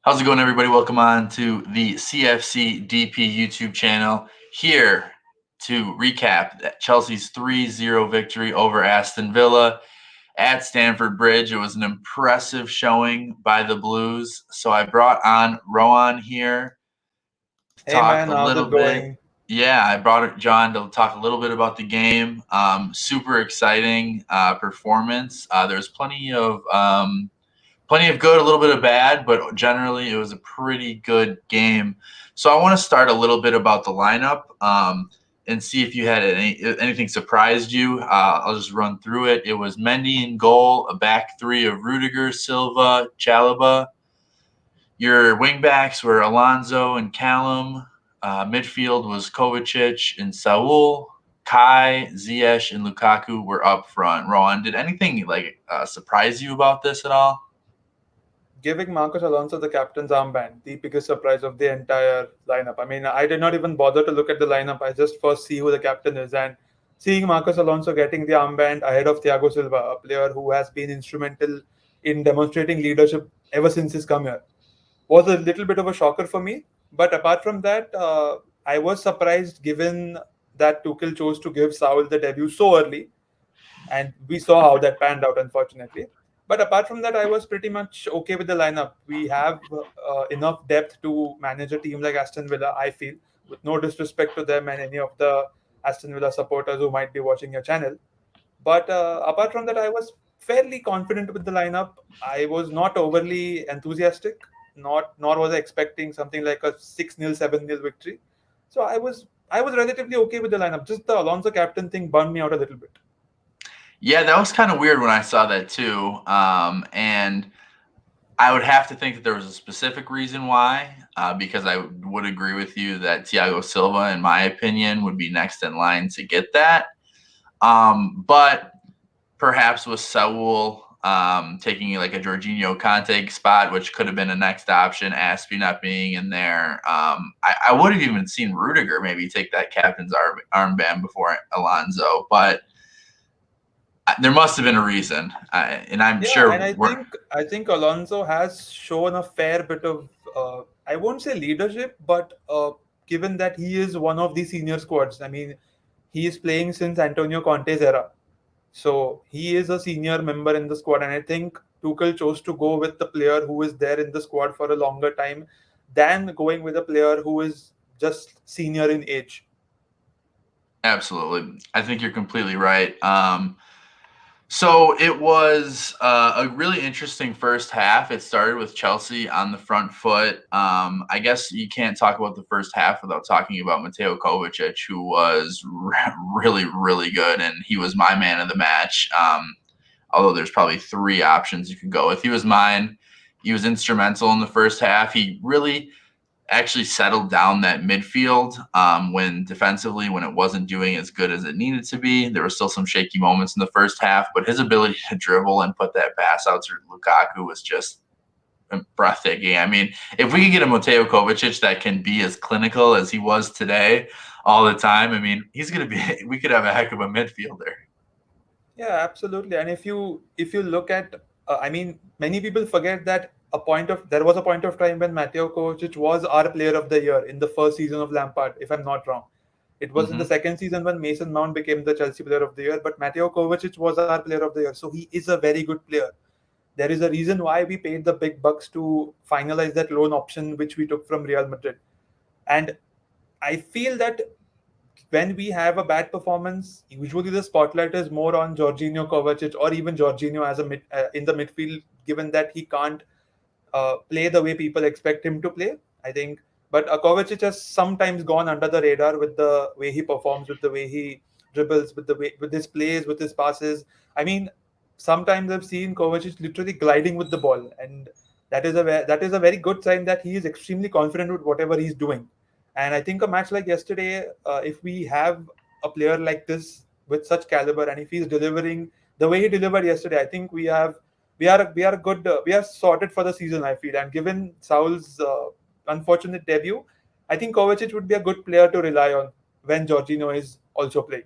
How's it going, everybody? Welcome on to the CFCDP YouTube channel. Here to recap Chelsea's 3-0 victory over Aston Villa at Stamford Bridge. It was an impressive showing by the Blues. So I brought on Rohan here to Hey talk man, a how's little it bit. going? Yeah, I brought John to talk a little bit about the game. Super exciting performance. There's plenty of good, a little bit of bad, but generally it was a pretty good game. So I want to start a little bit about the lineup and see if you had anything surprised you. I'll just run through it. It was Mendy in goal, a back three of Rudiger, Silva, Chalaba. Your wingbacks were Alonso and Callum. Midfield was Kovacic and Saul. Kai, Ziyech, and Lukaku were up front. Rowan, did anything surprise you about this at all? Giving Marcos Alonso the captain's armband, the biggest surprise of the entire lineup. I mean, I did not even bother to look at the lineup. I just first see who the captain is, and seeing Marcos Alonso getting the armband ahead of Thiago Silva, a player who has been instrumental in demonstrating leadership ever since he's come here, was a little bit of a shocker for me. But apart from that, I was surprised given that Tuchel chose to give Saul the debut so early, and we saw how that panned out, unfortunately. But apart from that, I was pretty much okay with the lineup. We have enough depth to manage a team like Aston Villa, I feel, with no disrespect to them and any of the Aston Villa supporters who might be watching your channel. But apart from that, I was fairly confident with the lineup. I was not overly enthusiastic, not nor was I expecting something like a 6-0, 7-0 victory. So I was relatively okay with the lineup. Just the Alonso captain thing burned me out a little bit. Yeah, that was kind of weird when I saw that too. And I would have to think that there was a specific reason why, because I would agree with you that Thiago Silva, in my opinion, would be next in line to get that. But perhaps with Saul taking like a Jorginho Conte spot, which could have been a next option, Aspie not being in there. I would have even seen Rudiger maybe take that captain's armband before Alonso, but there must have been a reason, and I'm Yeah, sure and I we're think I think Alonso has shown a fair bit of I won't say leadership, but given that he is one of the senior squads, I mean, he is playing since Antonio Conte's era, so he is a senior member in the squad, and I think Tuchel chose to go with the player who is there in the squad for a longer time than going with a player who is just senior in age. absolutely. I think you're completely right. So it was a really interesting first half. It started with Chelsea on the front foot. I guess you can't talk about the first half without talking about Mateo Kovacic, who was really, really good, and he was my man of the match. Although there's probably three options you could go with. He was mine. He was instrumental in the first half. He really actually settled down that midfield when defensively, when it wasn't doing as good as it needed to be. There were still some shaky moments in the first half, but his ability to dribble and put that pass out to Lukaku was just breathtaking. I mean, if we could get a Mateo Kovacic that can be as clinical as he was today all the time, I mean, he's going to be, we could have a heck of a midfielder. Yeah, absolutely. And if you look at, I mean, many people forget that there was a point of time when Mateo Kovacic was our player of the year in the first season of Lampard, if I'm not wrong. It was in the Mm-hmm. second season when Mason Mount became the Chelsea player of the year, but Mateo Kovacic was our player of the year. So he is a very good player. There is a reason why we paid the big bucks to finalize that loan option which we took from Real Madrid. And I feel that when we have a bad performance, usually the spotlight is more on Jorginho Kovacic or even Jorginho as in the midfield, given that he can't play the way people expect him to play. I think, but Kovacic has sometimes gone under the radar with the way he performs, with the way he dribbles, with his plays, with his passes. I mean, sometimes I've seen Kovacic literally gliding with the ball, and that is a very good sign that he is extremely confident with whatever he's doing. And I think a match like yesterday, if we have a player like this with such caliber, and if he's delivering the way he delivered yesterday, I think we are good. We are sorted for the season, I feel. And given Saul's unfortunate debut, I think Kovacic would be a good player to rely on when Jorginho is also playing.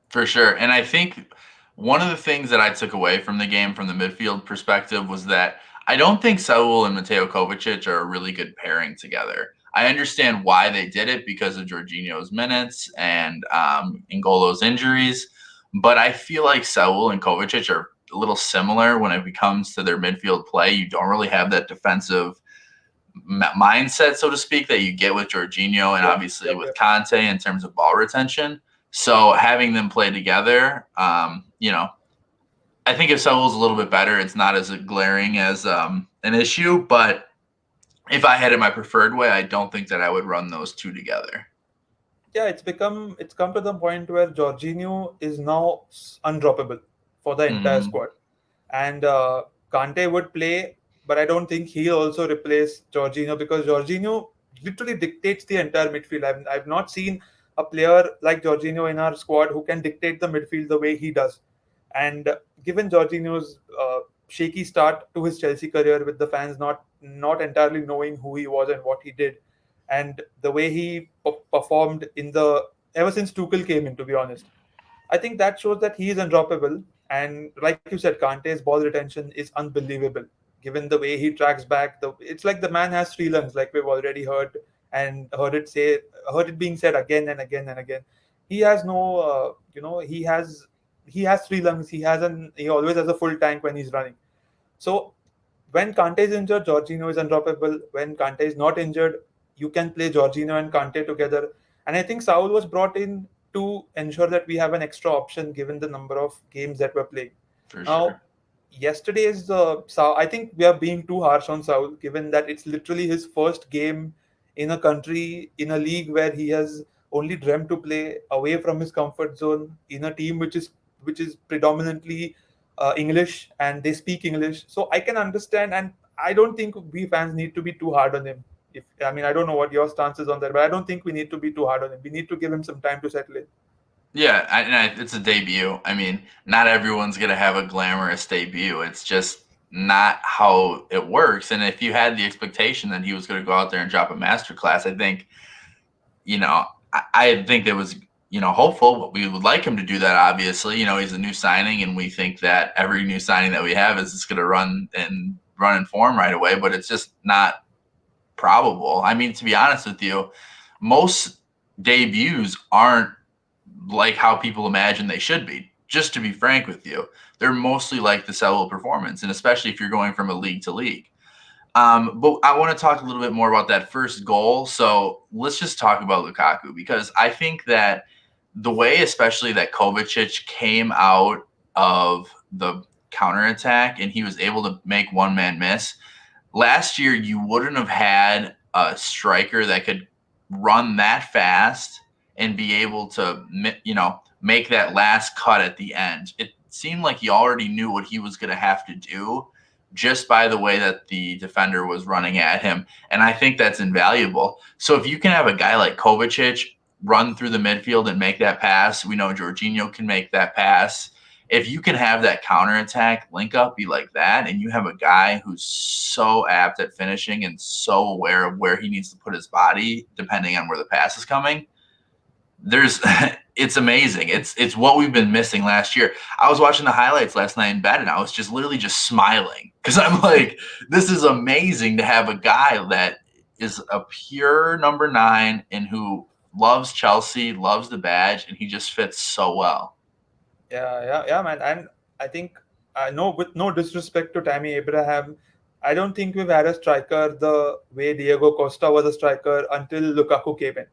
For sure. And I think one of the things that I took away from the game from the midfield perspective was that I don't think Saul and Mateo Kovacic are a really good pairing together. I understand why they did it because of Jorginho's minutes and N'Golo's injuries, but I feel like Saul and Kovacic are a little similar when it comes to their midfield play. You don't really have that defensive mindset, so to speak, that you get with Jorginho and obviously with Conte in terms of ball retention. So having them play together, I think if Saul's a little bit better, it's not as glaring as an issue. But if I had it my preferred way, I don't think that I would run those two together. Yeah, it's come to the point where Jorginho is now undroppable for the entire squad, and Kante would play, but I don't think he'll also replace Jorginho because Jorginho literally dictates the entire midfield. I've not seen a player like Jorginho in our squad who can dictate the midfield the way he does. And given Jorginho's shaky start to his Chelsea career, with the fans not entirely knowing who he was and what he did, and the way he performed in the ever since Tuchel came in, to be honest, I think that shows that he is undroppable. And like you said, Kante's ball retention is unbelievable. Given the way he tracks back, it's like the man has three lungs, like we've already heard and heard it being said again and again and again. He has no, he has three lungs. He always has a full tank when he's running. So when Kante is injured, Jorginho is undroppable. When Kante is not injured, you can play Jorginho and Kante together. And I think Saul was brought in to ensure that we have an extra option given the number of games that we're playing. For Now, sure. yesterday's Saul, I think we are being too harsh on Saul, given that it's literally his first game in a country, in a league where he has only dreamt to play away from his comfort zone, in a team which is predominantly English and they speak English. So I can understand, and I don't think we fans need to be too hard on him. If I mean, I don't know what your stance is on that, but I don't think we need to be too hard on him. We need to give him some time to settle in. Yeah, it's a debut. I mean, not everyone's going to have a glamorous debut. It's just not how it works. And if you had the expectation that he was going to go out there and drop a masterclass, I think, I think that was, hopeful. We would like him to do that, obviously. He's a new signing, and we think that every new signing that we have is just going to run in form right away, but it's just not probable. I mean, to be honest with you, most debuts aren't like how people imagine they should be. Just to be frank with you, they're mostly like the solo performance, and especially if you're going from a league to league. But I want to talk a little bit more about that first goal. So let's just talk about Lukaku, because I think that the way, especially that Kovacic came out of the counterattack and he was able to make one man miss. Last year, you wouldn't have had a striker that could run that fast and be able to, make that last cut at the end. It seemed like he already knew what he was going to have to do just by the way that the defender was running at him. And I think that's invaluable. So if you can have a guy like Kovacic run through the midfield and make that pass, we know Jorginho can make that pass. If you can have that counterattack link up be like that, and you have a guy who's so apt at finishing and so aware of where he needs to put his body, depending on where the pass is coming, it's amazing. It's what we've been missing last year. I was watching the highlights last night in bed, and I was just literally just smiling because I'm like, this is amazing to have a guy that is a pure number 9 and who loves Chelsea, loves the badge, and he just fits so well. Yeah, man. And I think, no, with no disrespect to Tammy Abraham, I don't think we've had a striker the way Diego Costa was a striker until Lukaku came in.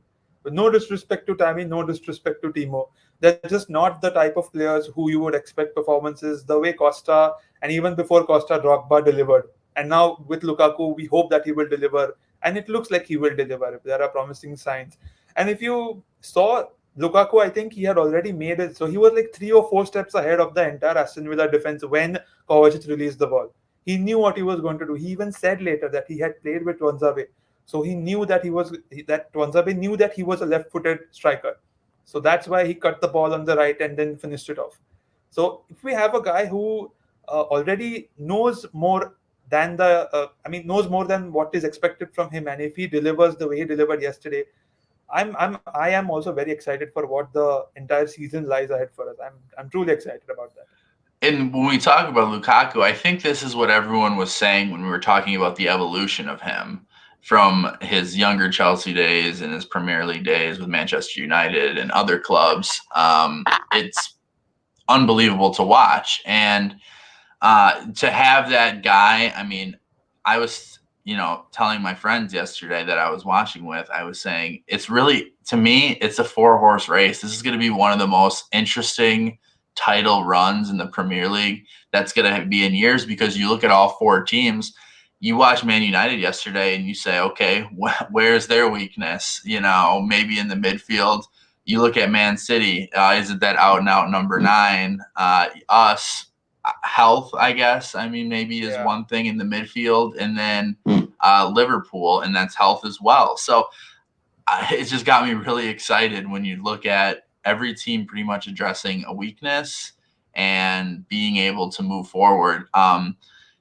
With no disrespect to Tammy, no disrespect to Timo. They're just not the type of players who you would expect performances the way Costa, and even before Costa, Drogba delivered. And now with Lukaku, we hope that he will deliver. And it looks like he will deliver. There are promising signs. And if you saw Lukaku, I think he had already made it. So he was like 3 or 4 steps ahead of the entire Aston Villa defense when Kovacic released the ball. He knew what he was going to do. He even said later that he had played with Tuanzebe. So he knew that Tuanzebe knew that he was a left-footed striker. So that's why he cut the ball on the right and then finished it off. So if we have a guy who already knows more than knows more than what is expected from him, and if he delivers the way he delivered yesterday, I am also very excited for what the entire season lies ahead for us. I'm truly excited about that. And when we talk about Lukaku, I think this is what everyone was saying when we were talking about the evolution of him from his younger Chelsea days and his Premier League days with Manchester United and other clubs. It's unbelievable to watch. And to have that guy, I mean, I was, telling my friends yesterday that I was watching with, I was saying, it's really, to me, it's a 4-horse race. This is going to be one of the most interesting title runs in the Premier League that's going to be in years, because you look at all 4 teams. You watch Man United yesterday and you say, okay, where's their weakness? Maybe in the midfield. You look at Man City. Is it that out and out number 9? Us, health, I guess. I mean, maybe is one thing in the midfield, and then Liverpool, and that's health as well. So it just got me really excited when you look at every team pretty much addressing a weakness and being able to move forward.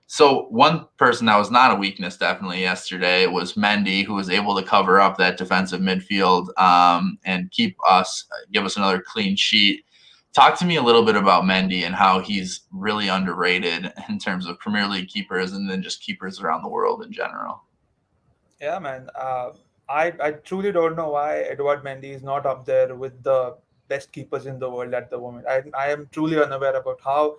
So one person that was not a weakness definitely yesterday was Mendy, who was able to cover up that defensive midfield and give us another clean sheet. Talk to me a little bit about Mendy and how he's really underrated in terms of Premier League keepers and then just keepers around the world in general. Yeah, man. I truly don't know why Edward Mendy is not up there with the best keepers in the world at the moment. I am truly unaware about how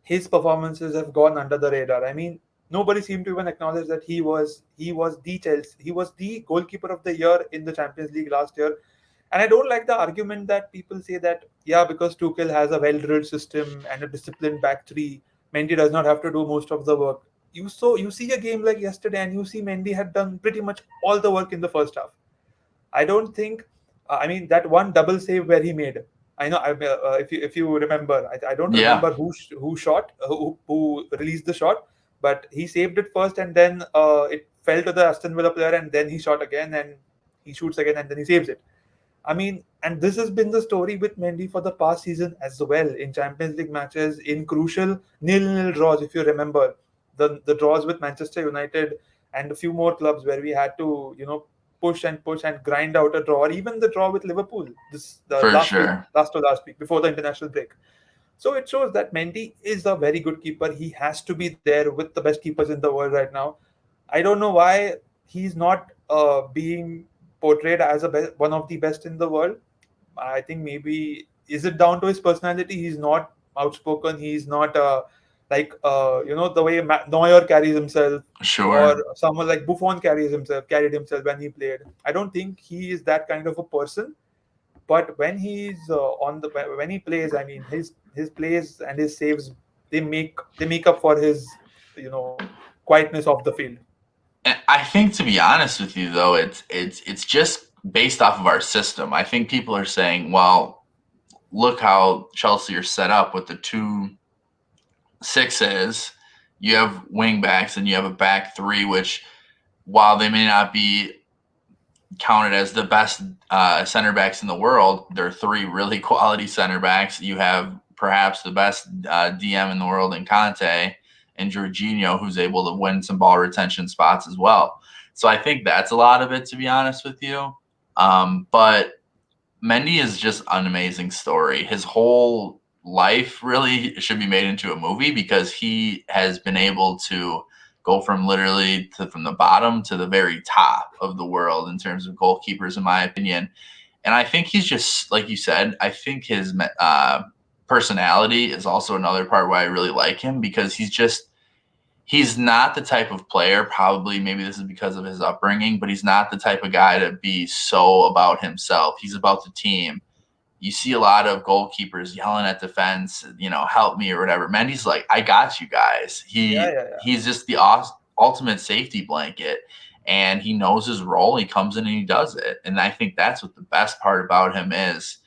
his performances have gone under the radar. I mean, nobody seemed to even acknowledge that he was the goalkeeper of the year in the Champions League last year. And I don't like the argument that people say that, yeah, because Tuchel has a well-drilled system and a disciplined back three, Mendy does not have to do most of the work. You see a game like yesterday, and you see Mendy had done pretty much all the work in the first half. I don't think. I mean, that one double save where he made. I know. If you remember, I don't Yeah, remember who shot, who released the shot, but he saved it first, and then it fell to the Aston Villa player, and then he shot again, and he shoots again, and then he saves it. I mean, and this has been the story with Mendy for the past season as well, in Champions League matches, in crucial nil-nil draws. If you remember the draws with Manchester United and a few more clubs where we had to push and grind out a draw, or even the draw with Liverpool the for last week, sure. last week before the international break. So it shows that Mendy is a very good keeper. He has to be there with the best keepers in the world right now. I don't know why he's not being portrayed as one of the best in the world. I think maybe is it down to his personality? He's not outspoken. He's not the way Neuer carries himself, or Sure. someone like Buffon carried himself when he played. I don't think he is that kind of a person. But when he's when he plays, I mean, his plays and his saves, they make up for his quietness off the field. And I think, to be honest with you, though, it's just based off of our system. I think people are saying, well, look how Chelsea are set up with the 2 6s. You have wing backs and you have a back 3, which, while they may not be counted as the best center backs in the world, they're 3 really quality center backs. You have perhaps the best DM in the world in Conte, and Jorginho, who's able to win some ball retention spots as well. So I think that's a lot of it, to be honest with you. But Mendy is just an amazing story. His whole life really should be made into a movie, because he has been able to go from from the bottom to the very top of the world in terms of goalkeepers, in my opinion. And I think he's just, like you said, I think his personality is also another part why I really like him, because he's not the type of player, probably maybe this is because of his upbringing, but he's not the type of guy to be so about himself. He's about the team. You see a lot of goalkeepers yelling at defense, help me or whatever. Mendy's like, I got you guys. Yeah, He yeah, yeah. he's just the ultimate safety blanket, and he knows his role. He comes in and he does it. And I think that's what the best part about him is.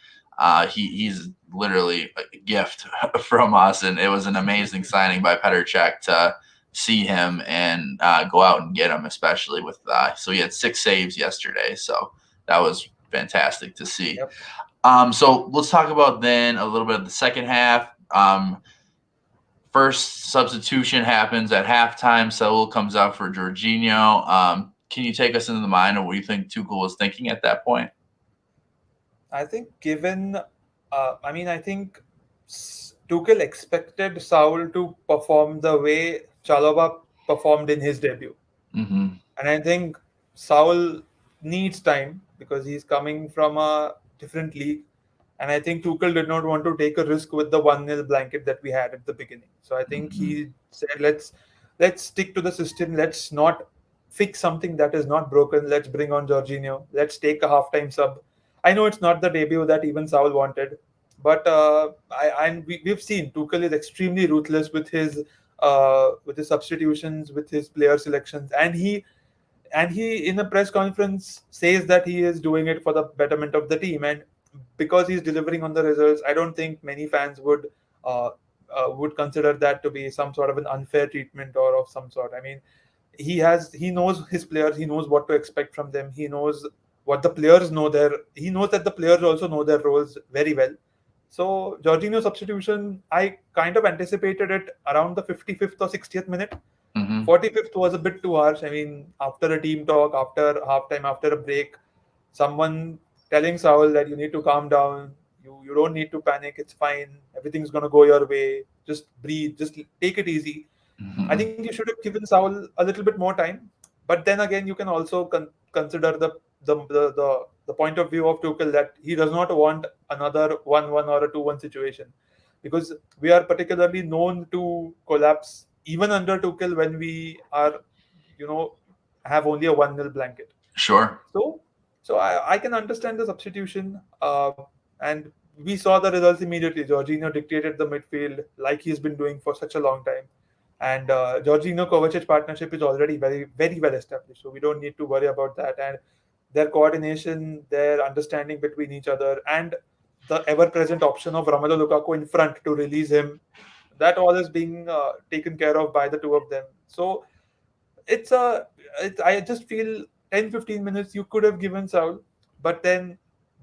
He's literally a gift from us, and it was an amazing signing by Petr Cech to see him and go out and get him, especially with so he had 6 saves yesterday, so that was fantastic to see. Yep. So let's talk about then a little bit of the second half. First substitution happens at halftime. Saul comes out for Jorginho. Can you take us into the mind of what you think Tuchel was thinking at that point? I think given, I mean, I think Tuchel expected Saul to perform the way Chalobah performed in his debut. Mm-hmm. And I think Saul needs time because he's coming from a different league. And I think Tuchel did not want to take a risk with the 1-0 blanket that we had at the beginning. So I think Mm-hmm. he said, let's stick to the system. Let's not fix something that is not broken. Let's bring on Jorginho. Let's take a halftime sub. I know it's not the debut that even Saul wanted, but we've seen Tuchel is extremely ruthless with his substitutions, with his player selections, and he in a press conference says that he is doing it for the betterment of the team, and because he's delivering on the results, I don't think many fans uh, would consider that to be some sort of an unfair treatment or of some sort. I mean, he knows his players, he knows what to expect from them, he knows what the players know their he knows that the players also know their roles very well. So Jorginho substitution, I kind of anticipated it around the 55th or 60th minute. Mm-hmm. 45th was a bit too harsh. I mean, after a team talk, after halftime, after a break, someone telling Saul that you need to calm down, you don't need to panic, it's fine, everything's gonna go your way, just breathe, just take it easy. I Mm-hmm. think you should have given Saul a little bit more time. But then again, you can also consider the point of view of Tuchel that he does not want another 1-1 or a 2-1 situation, because we are particularly known to collapse even under Tuchel when we are, you know, have only a 1-0 blanket. Sure. So, so I can understand the substitution, and we saw the results immediately. Jorginho dictated the midfield like he's been doing for such a long time, and Jorginho Kovacic partnership is already very very well established. So we don't need to worry about that. And their coordination, their understanding between each other, and the ever-present option of Romelu Lukaku in front to release him, that all is being taken care of by the two of them. So it's a I just feel 10-15 minutes you could have given Saul, but then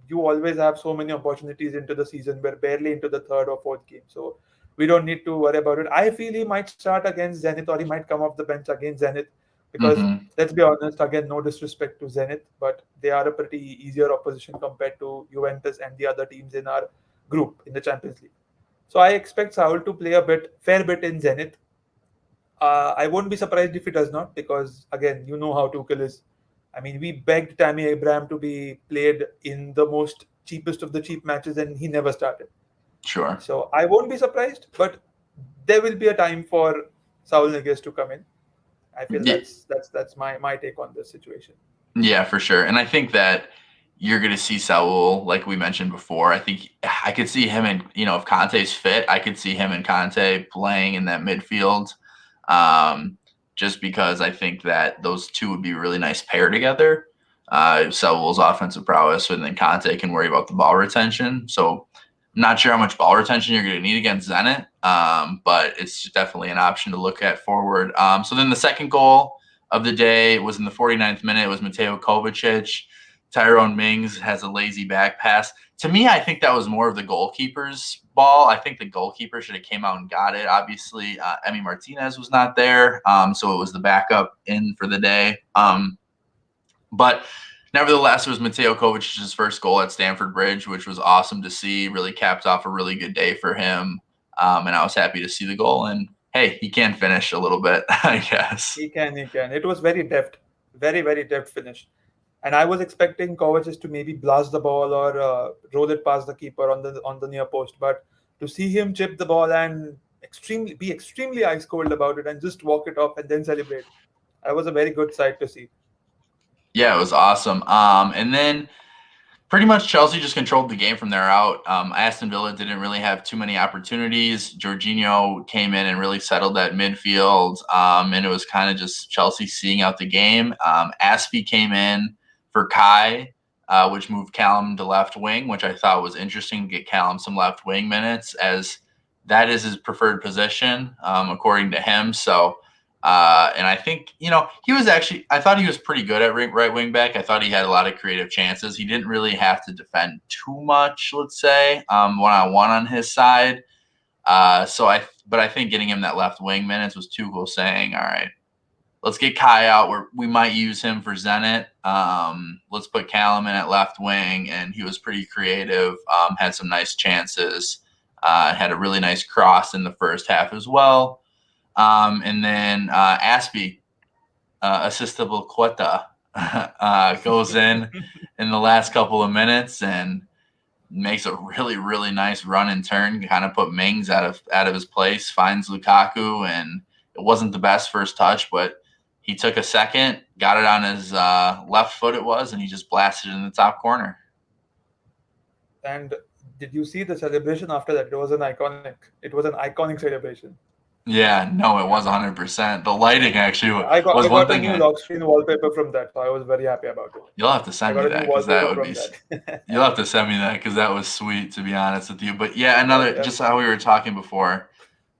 you always have so many opportunities into the season. We're barely into the third or fourth game, so we don't need to worry about it. I feel he might start against Zenit, or he might come off the bench against Zenit, because Mm-hmm. let's be honest, again, no disrespect to Zenit, but they are a pretty easier opposition compared to Juventus and the other teams in our group in the Champions League. So I expect Saul to play a fair bit in Zenit. I won't be surprised if he does not, because again, you know how Tuchel is. I mean, we begged Tammy Abraham to be played in the most cheapest of the cheap matches, and he never started. Sure. So I won't be surprised, but there will be a time for Saul Niguez to come in. I feel Yeah. that's my take on this situation. Yeah, for sure. And I think that you're going to see Saul, like we mentioned before. I think I could see him and, if Conte's fit, I could see him and Conte playing in that midfield. Um, just because I think that those two would be a really nice pair together. Saul's offensive prowess, and then Conte can worry about the ball retention. So I'm not sure how much ball retention you're going to need against Zenit, but it's definitely an option to look at forward. So then the second goal of the day was in the 49th minute. It was Mateo Kovacic. Tyrone Mings has a lazy back pass. To me, I think that was more of the goalkeeper's ball. I think the goalkeeper should have came out and got it. Obviously, Emi Martinez was not there, so it was the backup in for the day. But nevertheless, it was Mateo Kovacic's first goal at Stamford Bridge, which was awesome to see. Really capped off a really good day for him, and I was happy to see the goal. And hey, he can finish a little bit, I guess. He can. It was very deft, very very deft finish. And I was expecting Kovacic to maybe blast the ball or roll it past the keeper on the near post, but to see him chip the ball and extremely ice cold about it and just walk it off and then celebrate, that was a very good sight to see. Yeah, it was awesome. And then pretty much Chelsea just controlled the game from there out. Aston Villa didn't really have too many opportunities. Jorginho came in and really settled that midfield, and it was kind of just Chelsea seeing out the game. Aspie came in for Kai, which moved Callum to left wing, which I thought was interesting to get Callum some left wing minutes, as that is his preferred position, according to him. So and I think, he was actually, I thought he was pretty good at right wing back. I thought he had a lot of creative chances. He didn't really have to defend too much, let's say, one-on-one on his side. But I think getting him that left wing minutes was Tuchel saying, all right, let's get Kai out where we might use him for Zenit. Let's put Callum in at left wing. And he was pretty creative, had some nice chances. Had a really nice cross in the first half as well. And then Aspie, assistable Quetta, goes in the last couple of minutes and makes a really, really nice run and turn, kind of put Mings out of his place, finds Lukaku, and it wasn't the best first touch, but he took a second, got it on his left foot and he just blasted it in the top corner. And did you see the celebration after that? It was an iconic celebration. Yeah, no, it Yeah, was man. 100%. The lighting actually I got was I one got a thing. new lock screen wallpaper from that, so I was very happy about it. You'll have to I send me got a new that because that wallpaper would from be. that. You'll have to send me that because that was sweet, to be honest with you. But yeah, Yeah, another, yeah. just how we were talking before,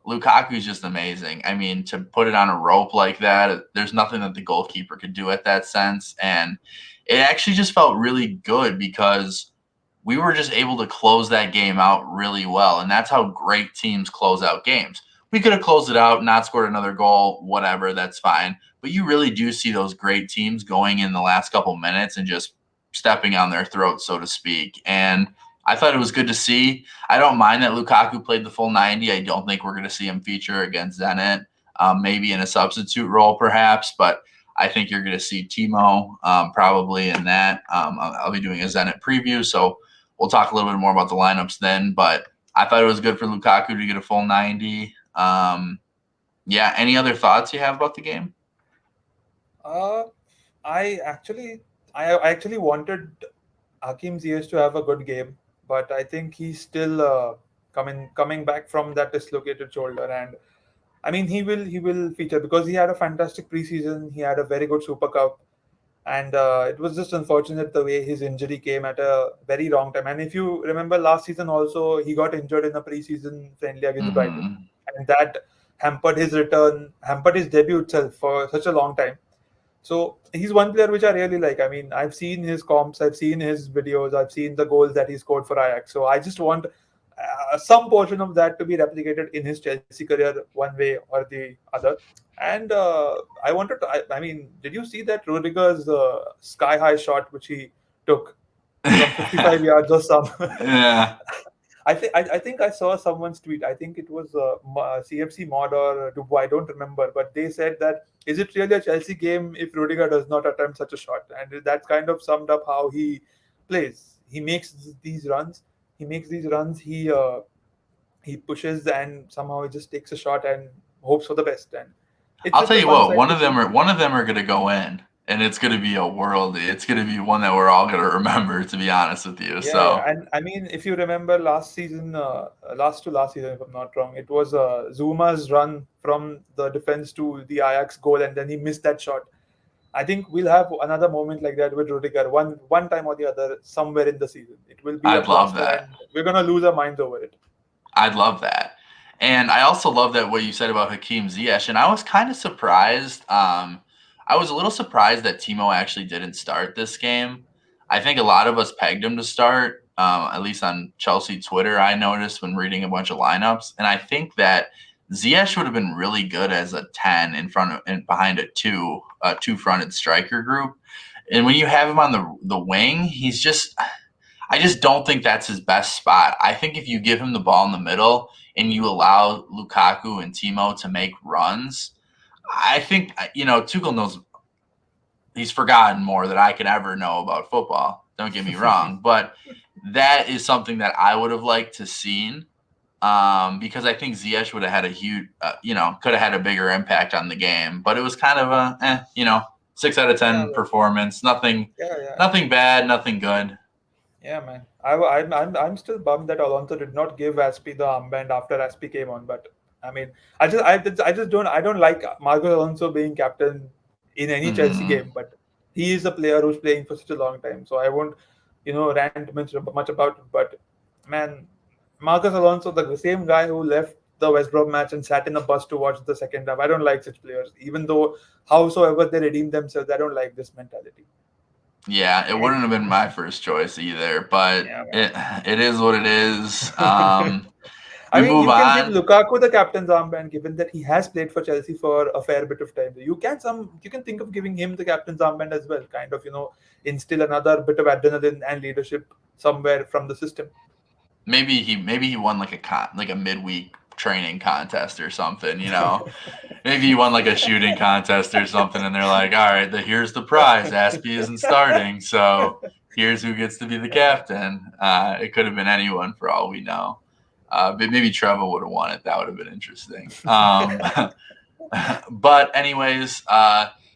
Lukaku's just amazing. I mean, to put it on a rope like that, there's nothing that the goalkeeper could do at that sense. And it actually just felt really good because we were just able to close that game out really well. And that's how great teams close out games. We could have closed it out, not scored another goal, whatever, that's fine. But you really do see those great teams going in the last couple minutes and just stepping on their throats, so to speak. And I thought it was good to see. I don't mind that Lukaku played the full 90. I don't think we're going to see him feature against Zenit, maybe in a substitute role perhaps, but I think you're going to see Timo probably in that. I'll be doing a Zenit preview, so we'll talk a little bit more about the lineups then, but I thought it was good for Lukaku to get a full 90. Yeah, any other thoughts you have about the game? Uh, I actually, I actually wanted Hakim Ziyech to have a good game, but I think he's still coming back from that dislocated shoulder, and I mean he will feature because he had a fantastic preseason. He had a very good Super Cup, and it was just unfortunate the way his injury came at a very wrong time. And if you remember last season, also he got injured in a preseason friendly against Brighton, Mm-hmm. and that hampered his return, hampered his debut itself for such a long time. So he's one player which I really like. I mean, I've seen his comps, I've seen his videos, I've seen the goals that he scored for Ajax. So I just want some portion of that to be replicated in his Chelsea career, one way or the other. And I wanted to. I mean, did you see that Rudiger's sky high shot which he took from 55 yards or some? Yeah, I think I saw someone's tweet. I think it was CFC Mod or Dubois. I don't remember, but they said that is it really a Chelsea game if Rudiger does not attempt such a shot? And that kind of summed up how he plays. He makes these runs. He makes these runs. He pushes and somehow he just takes a shot and hopes for the best. And I'll it's tell a you fun what, sight to see. one of them are going to go in, and it's going to be a worldie. It's going to be one that we're all going to remember, to be honest with you. Yeah, yeah, So and I mean, if you remember last season, last season, if I'm not wrong, it was Zuma's run from the defense to the Ajax goal, and then he missed that shot. I think we'll have another moment like that with Rudiger, one time or the other, somewhere in the season. It will be a I'd love cluster, that. and we're gonna lose our minds over it. I'd love that. And I also love that what you said about Hakeem Ziyech. And I was kind of surprised. I was a little surprised that Timo actually didn't start this game. I think a lot of us pegged him to start, at least on Chelsea Twitter, I noticed when reading a bunch of lineups. And I think that Ziyech would have been really good as a 10 in front of and behind a two fronted striker group. And when you have him on the wing, I just don't think that's his best spot. I think if you give him the ball in the middle and you allow Lukaku and Timo to make runs, I think Tuchel knows he's forgotten more than I can ever know about football. Don't get me wrong, but that is something that I would have liked to seen because I think Ziyech would have had a huge, could have had a bigger impact on the game. But it was kind of a, 6 out of 10 Yeah, well, performance. yeah, yeah. Nothing bad, nothing good. Yeah, man. I'm still bummed that Alonso did not give Aspi the armband after Aspi came on. But I mean, I just don't like Marcos Alonso being captain in any Chelsea Hmm. game. But he is a player who's playing for such a long time, so I won't rant much about it. But man, Marcos Alonso, the same guy who left the West Brom match and sat in a bus to watch the second half. I don't like such players, even though howsoever they redeem themselves. I don't like this mentality. Yeah, it wouldn't have been my first choice either, but Yeah, man. it is what it is. I We mean, move you can give on. Lukaku the captain's armband, given that he has played for Chelsea for a fair bit of time. You can think of giving him the captain's armband as well, kind of instill another bit of adrenaline and leadership somewhere from the system. Maybe he won like a midweek training contest or something, Maybe he won like a shooting contest or something, and they're like, all right, here's the prize. Aspie isn't starting, so here's who gets to be the captain. It could have been anyone for all we know. But maybe Trevor would have won it. That would have been interesting. But anyways,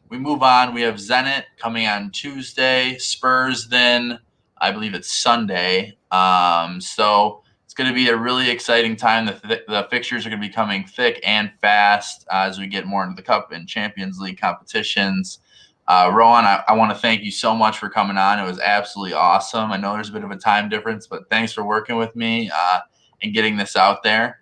we move on. We have Zenit coming on Tuesday. Spurs then, I believe it's Sunday. So it's going to be a really exciting time. The fixtures are going to be coming thick and fast as we get more into the Cup and Champions League competitions. Rohan, I want to thank you so much for coming on. It was absolutely awesome. I know there's a bit of a time difference, but thanks for working with me and getting this out there.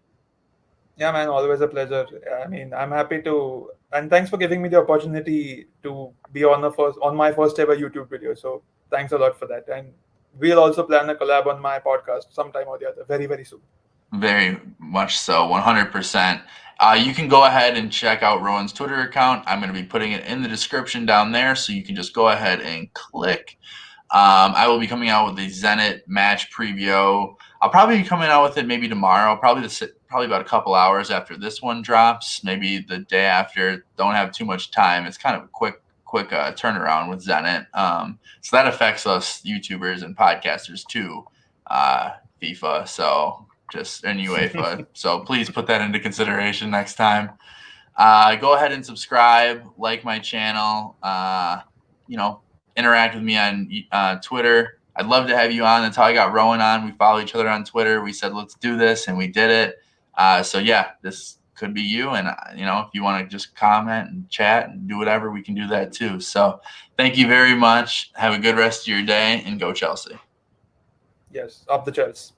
Yeah, man, always a pleasure. I mean, I'm happy to, and thanks for giving me the opportunity to be on my first ever YouTube video. So thanks a lot for that. And we'll also plan a collab on my podcast sometime or the other, very, very soon. Very much so, 100%. You can go ahead and check out Rowan's Twitter account. I'm going to be putting it in the description down there, so you can just go ahead and click. I will be coming out with a Zenit match preview. I'll probably be coming out with it maybe tomorrow, probably about a couple hours after this one drops, maybe the day after. Don't have too much time. It's kind of a quick turnaround with Zenit. So that affects us YouTubers and podcasters too, FIFA. So and UEFA. So please put that into consideration next time. Go ahead and subscribe, like my channel. Interact with me on Twitter. I'd love to have you on. That's how I got Rowan on. We follow each other on Twitter. We said, let's do this, and we did it. So yeah, this could be you. And, if you want to just comment and chat and do whatever, we can do that too. So thank you very much. Have a good rest of your day, and go Chelsea. Yes, up the Chelsea.